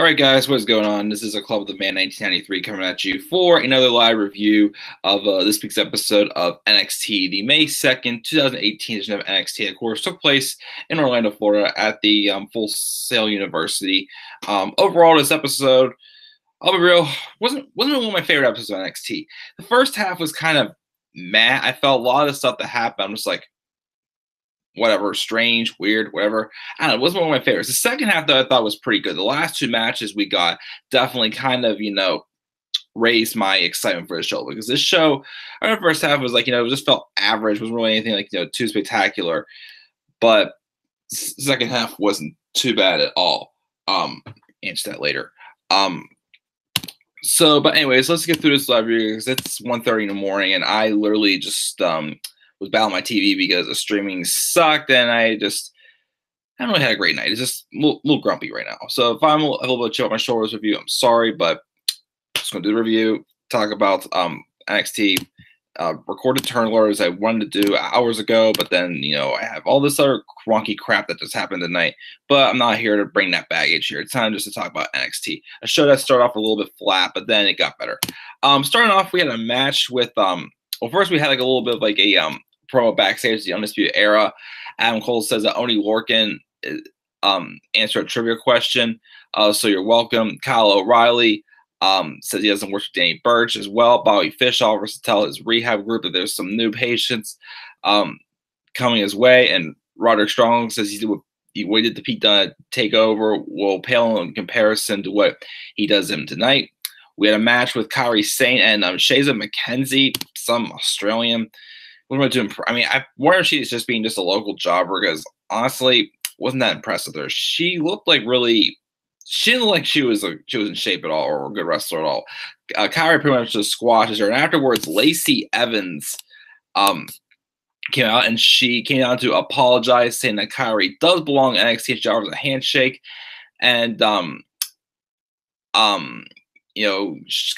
All right, guys, what's going on? This is a Club of the Man 1993 coming at you for another live review of this week's episode of NXT. The May 2nd, 2018 edition of NXT, of course, took place in Orlando, Florida at the Full Sail University. Overall, this episode, I'll be real, wasn't one of my favorite episodes of NXT. The first half was kind of meh. I felt a lot of the stuff that happened, I'm just like, whatever, strange, weird, whatever. I don't know, it wasn't one of my favorites. The second half, though, I thought was pretty good. The last two matches we got definitely kind of, raised my excitement for the show. Because this show, I remember the first half was like, it just felt average. Wasn't really anything like, too spectacular. But the second half wasn't too bad at all. Answer that later. But anyways, let's get through this live review because it's 1:30 in the morning and I literally just, was battling my TV because the streaming sucked, and I haven't really had a great night. It's just a little grumpy right now. So if I'm a little bit chill on my shoulders review, I'm sorry, but I'm just gonna do the review, talk about NXT, recorded turn orders I wanted to do hours ago, but then I have all this other wonky crap that just happened tonight. But I'm not here to bring that baggage here. It's time just to talk about NXT, a show that started off a little bit flat, but then it got better. Starting off, we had a match with well, first we had like a little bit of like a promo backstage, the Undisputed Era. Adam Cole says that Oney Lorcan answered a trivia question. So you're welcome. Kyle O'Reilly says he doesn't work with Danny Burch as well. Bobby Fish offers to tell his rehab group that there's some new patients coming his way. And Roderick Strong says he waited to Pete Dunne takeover will pale in comparison to what he does him tonight. We had a match with Kairi Sane and Shaza McKenzie, some Australian. What am I doing? I mean, I wonder if she's just being just a local jobber because honestly, wasn't that impressed with her. She looked like she didn't look like she was in shape at all or a good wrestler at all. Kairi pretty much just squashes her, and afterwards, Lacey Evans came out and she came out to apologize, saying that Kairi does belong in NXT. She offers a handshake, and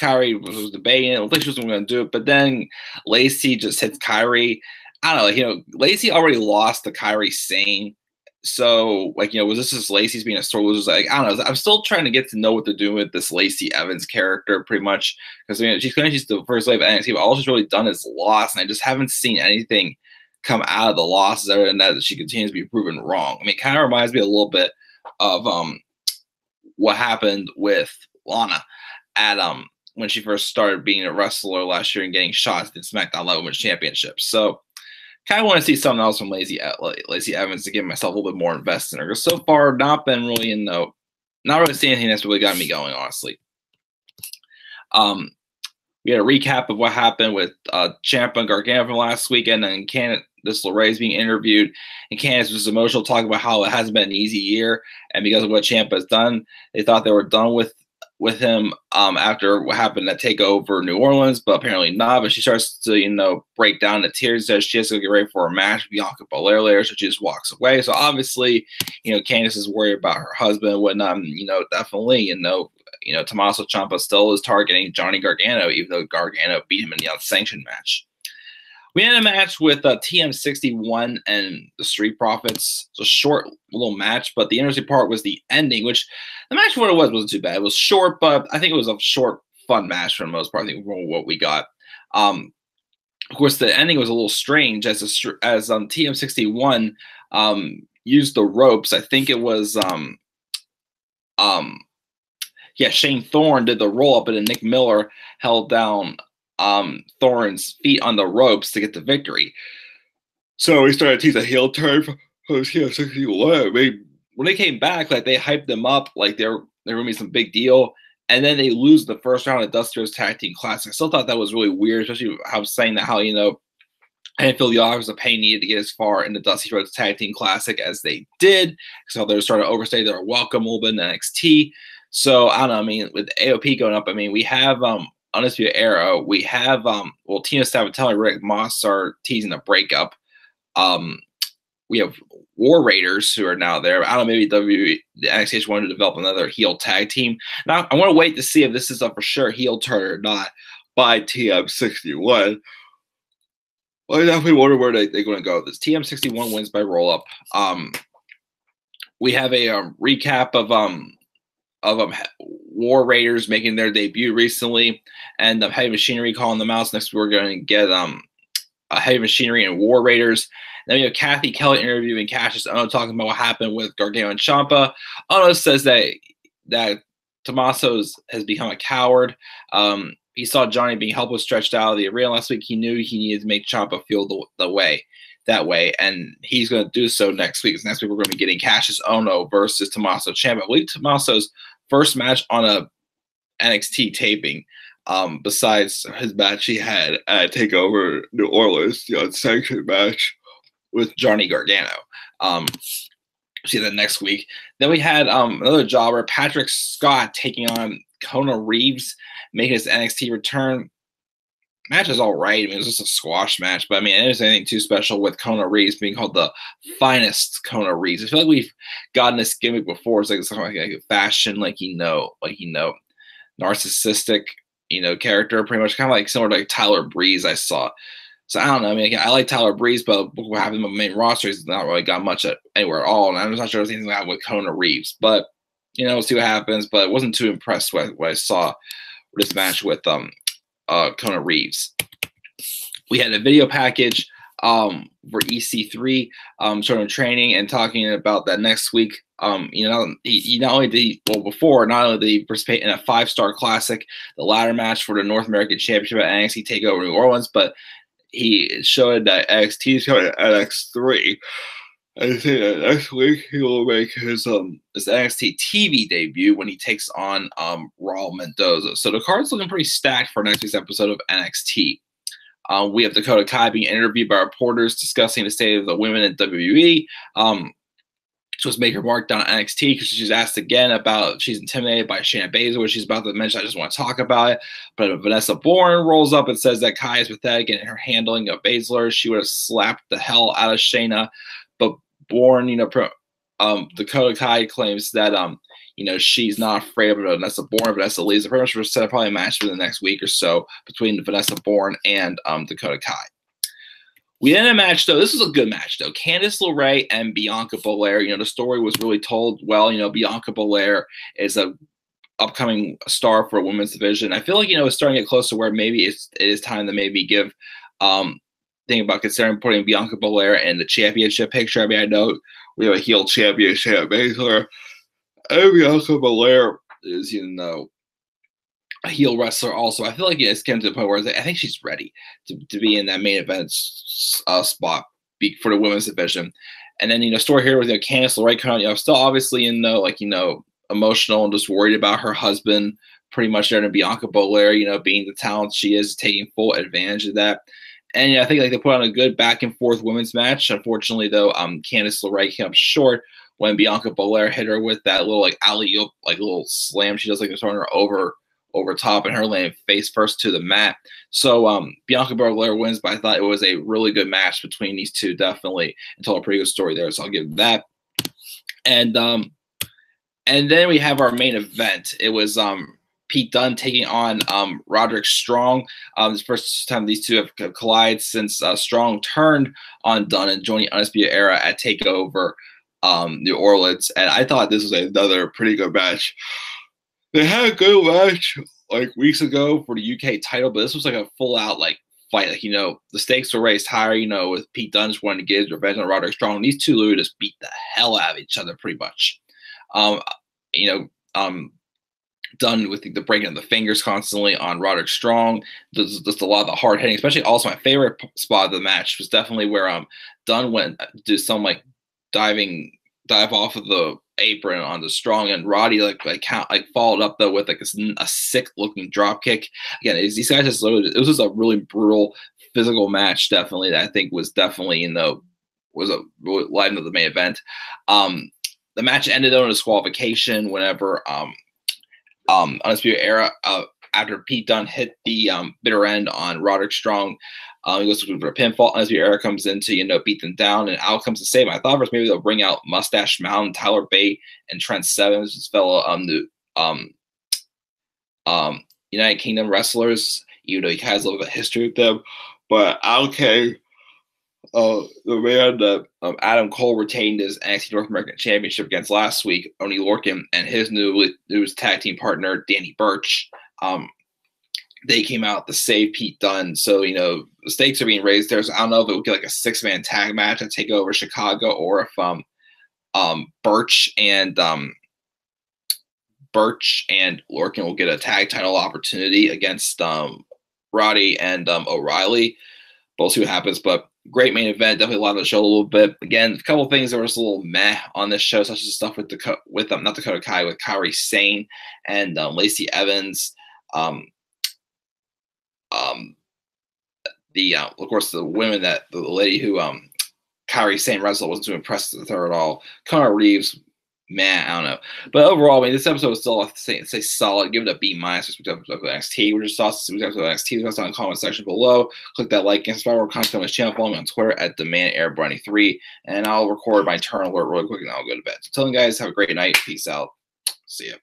Kairi was debating it. I don't think she was going to do it, but then Lacey just hits Kairi. I don't know. Lacey already lost to Kairi Sane. So, was this just Lacey's being a sore loser? Like, I don't know. I'm still trying to get to know what they're doing with this Lacey Evans character, pretty much. Because, she's the first lady of NXT, but all she's really done is lost. And I just haven't seen anything come out of the losses other than that she continues to be proven wrong. I mean, it kind of reminds me a little bit of what happened with Lana at when she first started being a wrestler last year and getting shots at the SmackDown Live Women's Championship. So kind of want to see something else from Lacey Evans to get myself a little bit more invested in her. Because so far, not really seeing anything that's really got me going, honestly. We had a recap of what happened with Ciampa and Gargano from last weekend, and Candice LeRae is being interviewed, and Candice was emotional, talking about how it hasn't been an easy year, and because of what Ciampa has done, they thought they were done with him after what happened at TakeOver New Orleans, but apparently not. But she starts to, break down in tears, says she has to get ready for a match with Bianca Belair later, so she just walks away. So obviously, Candice is worried about her husband and whatnot. Definitely, Tommaso Ciampa still is targeting Johnny Gargano, even though Gargano beat him in the unsanctioned match. We had a match with TM61 and the Street Profits. It's a short little match, but the interesting part was the ending, which the match for what it wasn't too bad. It was short, but I think it was a short, fun match for the most part. I think from what we got. Of course, the ending was a little strange as TM61 used the ropes. I think it was Shane Thorne did the roll up, and then Nick Miller held down Thorne's feet on the ropes to get the victory. So he started to tease a heel turn for TM61. I mean, when they came back, they hyped them up like they were going to be some big deal, and then they lose the first round of Dusty Rhodes Tag Team Classic. I still thought that was really weird, especially how I was saying that I didn't feel the offers of pain needed to get as far in the Dusty Rhodes Tag Team Classic as they did, so they were starting to overstay their welcome a little bit in NXT. So I don't know. I mean, with AOP going up, we have Undisputed Era. We have Tina Sabatella and Rick Moss are teasing a breakup. We have War Raiders who are now there. I don't know, maybe the NXT wanted to develop another heel tag team. Now I want to wait to see if this is a for sure heel turn or not by TM61. Well, I definitely wonder where they're going to go with this. TM61 wins by roll up. We have a recap of War Raiders making their debut recently, and Heavy Machinery calling them out. So next we're going to get Heavy Machinery and War Raiders. Then we have Kathy Kelly interviewing Cassius Ohno, talking about what happened with Gargano and Ciampa. Ohno says that Tommaso has become a coward. He saw Johnny being helpless, stretched out of the arena last week. He knew he needed to make Ciampa feel that way, and he's going to do so next week. Next week we're going to be getting Cassius Ohno versus Tommaso Ciampa. I believe Tommaso's first match on a NXT taping, besides his match he had at TakeOver New Orleans, the unsanctioned match with Johnny Gargano. See that next week. Then we had another jobber, Patrick Scott, taking on Kona Reeves, making his NXT return. Match is all right. I mean, it was just a squash match, but I mean, it isn't anything too special with Kona Reeves being called the finest Kona Reeves. I feel like we've gotten this gimmick before. It's like something like a fashion, narcissistic, character, pretty much kind of like similar to like Tyler Breeze I saw. So I don't know. I mean, I like Tyler Breeze, but what happened on the main roster is not really got much anywhere at all. And I'm just not sure there's anything like that with Kona Reeves. But we'll see what happens. But I wasn't too impressed with what I saw with this match with Kona Reeves. We had a video package for EC3 showing him training and talking about that next week. He not only did he participate in a 5-star classic, the ladder match for the North American Championship at NXT TakeOver New Orleans, but he showed that NXT is showing NX3. I think that next week he will make his NXT TV debut when he takes on Raul Mendoza. So the card's looking pretty stacked for next week's episode of NXT. We have Dakota Kai being interviewed by reporters discussing the state of the women in WWE. She was making her mark down at NXT because she's asked again about she's intimidated by Shayna Baszler, which she's about to mention. I just want to talk about it. But Vanessa Bourne rolls up and says that Kai is pathetic in her handling of Baszler. She would have slapped the hell out of Shayna. But Bourne, Dakota Kai claims that she's not afraid of Vanessa Bourne. Vanessa leaves. Pretty much set up probably a match for the next week or so between Vanessa Bourne and Dakota Kai. We had a match, though. This was a good match, though. Candice LeRae and Bianca Belair. The story was really told well. Bianca Belair is a upcoming star for a women's division. I feel like, it's starting to get close to where maybe it is time to maybe give think about considering putting Bianca Belair in the championship picture. I mean, I know we have a heel champion, Shayna Baszler, and Bianca Belair is, a heel wrestler also. I feel like it's getting to the point where I think she's ready to be in that main event spot for the women's division. And then, story here with Candice LeRae kind of, still obviously emotional and just worried about her husband pretty much there, and Bianca Belair, being the talent she is, taking full advantage of that. And I think they put on a good back and forth women's match. Unfortunately, though, Candice LeRae came up short when Bianca Belair hit her with that little alley-oop, little slam. She does throwing her over top and her laying face first to the mat. So Bianca Belair wins, but I thought it was a really good match between these two, definitely, and told a pretty good story there. So I'll give that. And then we have our main event. It was Pete Dunne taking on Roderick Strong. This is the first time these two have collided since Strong turned on Dunne and joined the Undisputed Era at TakeOver New Orleans. And I thought this was another pretty good match. They had a good match weeks ago for the UK title, but this was a full-out fight. The stakes were raised higher, with Pete Dunne just wanting to get his revenge on Roderick Strong. And these two literally just beat the hell out of each other pretty much. Done with the breaking of the fingers constantly on Roderick Strong. Just a lot of the hard hitting, especially also my favorite spot of the match was definitely where Dunne went to do some dive off of the apron on the Strong, and Roddy followed up though with a sick looking drop kick. Again, these guys just literally, it was just a really brutal physical match, definitely, that I think was definitely was a really light of the main event. The match ended on a disqualification whenever Undisputed Era, after Pete Dunne hit the bitter end on Roderick Strong, he goes for a pinfall. Undisputed Era comes in to beat them down, and out comes to save him. I thought first maybe they'll bring out Mustache Mountain, Tyler Bate, and Trent Seven, his fellow United Kingdom wrestlers. He has a little bit of history with them, but okay. the man that Adam Cole retained his NXT North American Championship against last week, Oney Lorcan, and his new tag team partner, Danny Burch. They came out to save Pete Dunne. So, you know, the stakes are being raised there. So I don't know if it would get like a 6-man tag match and take over Chicago, or if Burch and Lorcan will get a tag title opportunity against Roddy and O'Reilly. We'll see what happens, but great main event. Definitely liven the show a little bit. Again, a couple of things that were just a little meh on this show, such as stuff with not Dakota Kai, with Kairi Sane and Lacey Evans. Of course, the women that the lady who Kairi Sane wrestled wasn't too impressed with her at all. Connor Reeves, man, I don't know. But overall, I mean, this episode was still, say solid. Give it a B-. This week's episode of NXT. We're just awesome. This week's episode of NXT. Leave us in the comment section below. Click that like and subscribe to our content on my channel. Follow me on Twitter at DemandAirBrownie3. And I'll record my turn alert really quick and I'll go to bed. So, until then, guys, have a great night. Peace out. See ya.